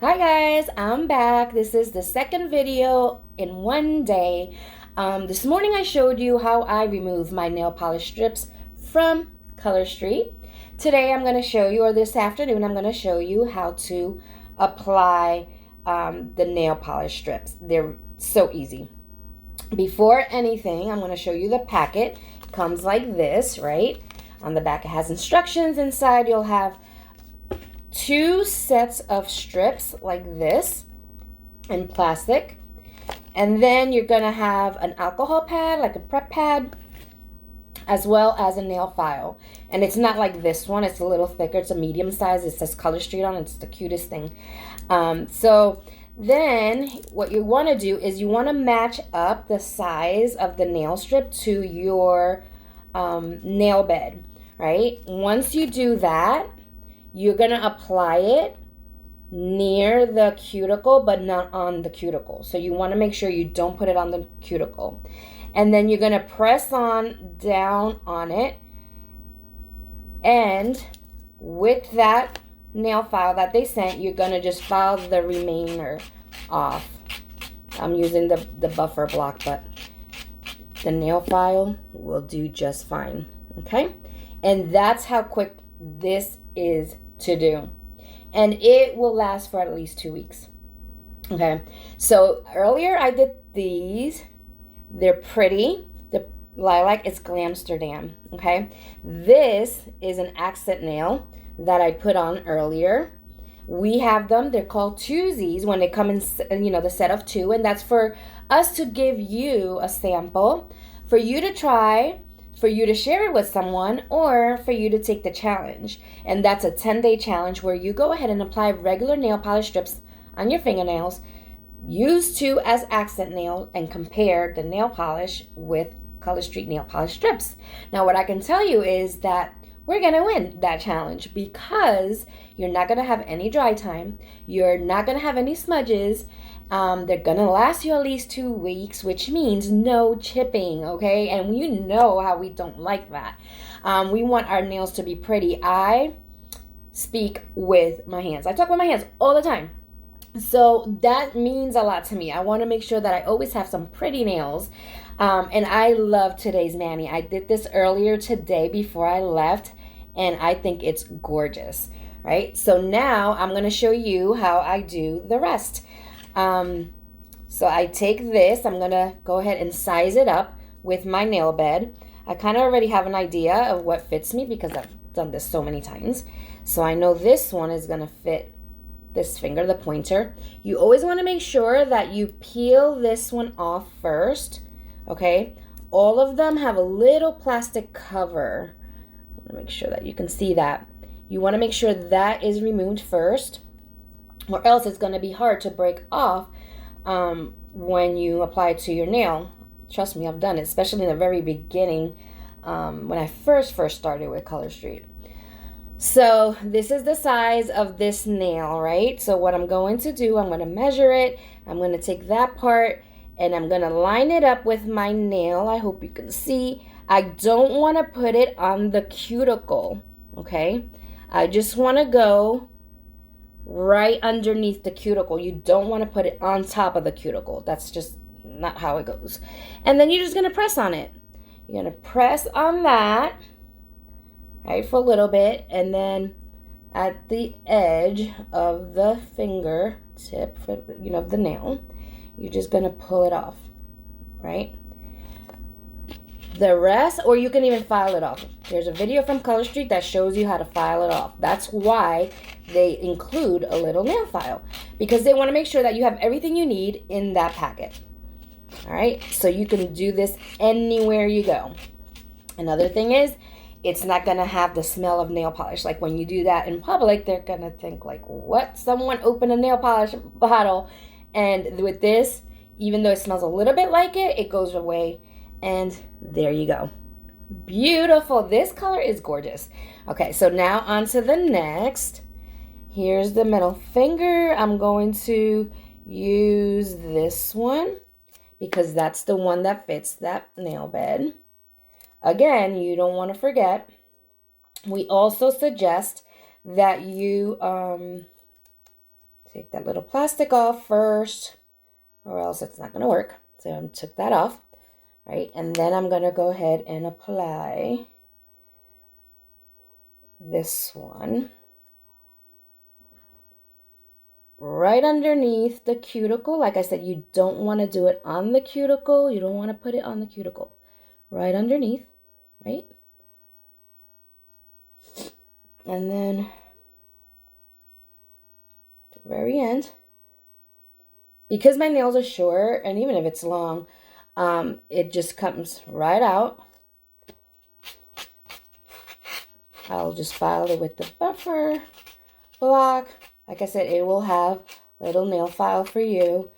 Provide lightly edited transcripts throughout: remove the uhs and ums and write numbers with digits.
Hi guys, I'm back. This is the second video in one day. This morning I showed you how I remove my nail polish strips from Color Street. Today I'm going to show you, or this afternoon I'm going to show you how to apply the nail polish strips. They're so easy. Before anything, I'm going to show you the packet. It comes like this, right? On the back it has instructions. Inside you'll have two sets of strips like this in plastic, and then you're gonna have an alcohol pad, like a prep pad, as well as a nail file. And it's not like this one, it's a little thicker, it's a medium size. It says Color Street on it. It's the cutest thing. So then what you want to do is you want to match up the size of the nail strip to your nail bed, right? Once you do that, you're going to apply it near the cuticle, but not on the cuticle. So you want to make sure you don't put it on the cuticle. And then you're going to press on down on it. And with that nail file that they sent, you're going to just file the remainder off. I'm using the buffer block, but the nail file will do just fine. Okay? And that's how quick this is to do, and it will last for at least 2 weeks. Okay, so earlier I did these. They're pretty. The lilac is Glamsterdam. Okay, this is an accent nail that I put on earlier. We have them. They're called twosies when they come in, the set of two, and that's for us to give you a sample for you to try, for you to share it with someone, or for you to take the challenge. And that's a 10-day challenge where you go ahead and apply regular nail polish strips on your fingernails, use two as accent nails, and compare the nail polish with Color Street nail polish strips. Now, what I can tell you is that we're going to win that challenge because you're not going to have any dry time. You're not going to have any smudges. They're going to last you at least 2 weeks, which means no chipping, okay? And you know how we don't like that. We want our nails to be pretty. I speak with my hands. I talk with my hands all the time. So that means a lot to me. I want to make sure that I always have some pretty nails. And I love today's mani. I did this earlier today before I left, and I think it's gorgeous, right? So now I'm going to show you how I do the rest. So I take this, I'm going to go ahead and size it up with my nail bed. I kind of already have an idea of what fits me because I've done this so many times. So I know this one is going to fit this finger, the pointer. You always want to make sure that you peel this one off first, okay? All of them have a little plastic cover. I want to make sure that you can see that. You want to make sure that is removed first, or else it's going to be hard to break off when you apply it to your nail. Trust me, I've done it, especially in the very beginning when I first started with Color Street. So this is the size of this nail, right? So what I'm going to do, I'm going to measure it. I'm going to take that part and I'm going to line it up with my nail. I hope you can see. I don't want to put it on the cuticle, okay? I just want to go right underneath the cuticle. You don't want to put it on top of the cuticle. That's just not how it goes. And then you're just going to press on it. You're going to press on that, right, for a little bit, and then at the edge of the finger tip, of the nail, you're just going to pull it off, right? The rest, or you can even file it off. There's a video from Color Street that shows you how to file it off. That's why they include a little nail file, because they want to make sure that you have everything you need in that packet. All right, so you can do this anywhere you go. Another thing is, it's not going to have the smell of nail polish. Like when you do that in public, they're going to think like, what? Someone opened a nail polish bottle. And with this, even though it smells a little bit like it, it goes away. And there you go. Beautiful. This color is gorgeous. Okay, so now on to the next. Here's the middle finger. I'm going to use this one because that's the one that fits that nail bed. Again, you don't want to forget, we also suggest that you Take that little plastic off first, or else it's not going to work. So I took that off, right? And then I'm going to go ahead and apply this one right underneath the cuticle. Like I said, you don't want to do it on the cuticle. You don't want to put it on the cuticle. Right underneath, right? And then at the very end, because my nails are short, and even if it's long, it just comes right out. I'll just file it with the buffer block. Like I said, it will have a little nail file for you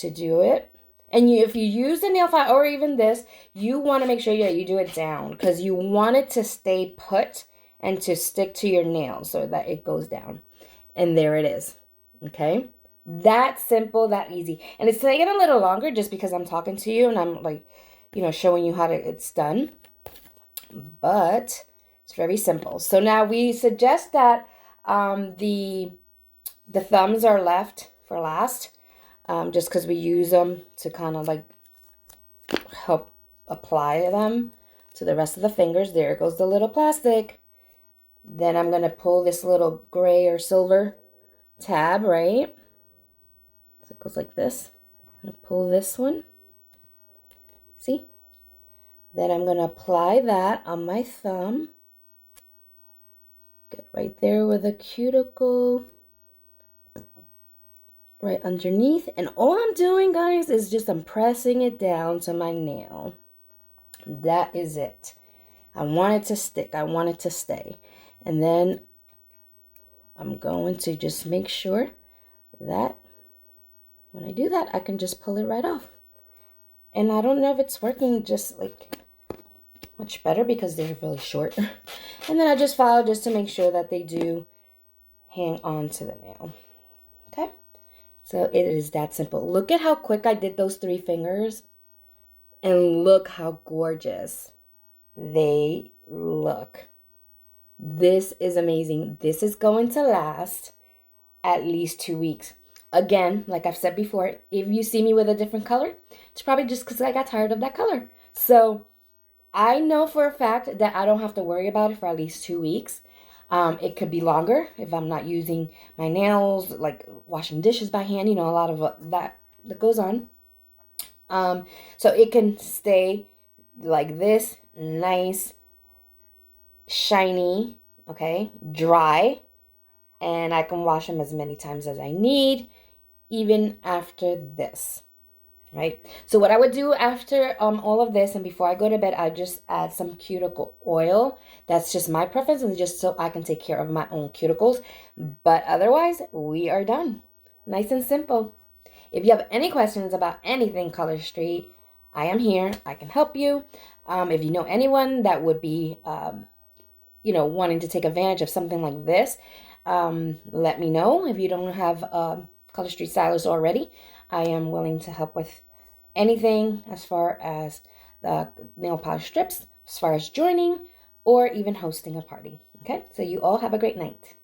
to do it. And if you use the nail file or even this, you want to make sure that you do it down, because you want it to stay put and to stick to your nail so that it goes down. And there it is. Okay? That simple, that easy. And it's taking a little longer just because I'm talking to you and I'm like, showing you how it's done. But it's very simple. So now we suggest that the thumbs are left for last, just because we use them to kind of like help apply them to the rest of the fingers. There goes the little plastic. Then I'm going to pull this little gray or silver tab, right? So it goes like this. I'm going to pull this one. See? Then I'm going to apply that on my thumb. Get right there with a cuticle. Right underneath. And all I'm doing, guys, is just I'm pressing it down to my nail. That is it. I want it to stick. I want it to stay. And then I'm going to just make sure that when I do that, I can just pull it right off. And I don't know if it's working just like much better because they're really short. And then I just file just to make sure that they do hang on to the nail. Okay? So it is that simple. Look at how quick I did those 3 fingers. And look how gorgeous they look. This is amazing. This is going to last at least 2 weeks. Again, like I've said before, if you see me with a different color, it's probably just because I got tired of that color. So I know for a fact that I don't have to worry about it for at least 2 weeks. It could be longer if I'm not using my nails, like washing dishes by hand, a lot of that goes on. So it can stay like this, nice, shiny, okay, dry, and I can wash them as many times as I need, even after this, right? So what I would do after all of this and before I go to bed, I just add some cuticle oil. That's just my preference, and just so I can take care of my own cuticles. But otherwise, we are done. Nice and simple. If you have any questions about anything Color Street, I am here. I can help you. If you know anyone that would be, wanting to take advantage of something like this, let me know. If you don't have Color Street Stylist already, I am willing to help with anything as far as the nail polish strips, as far as joining, or even hosting a party. Okay, so you all have a great night.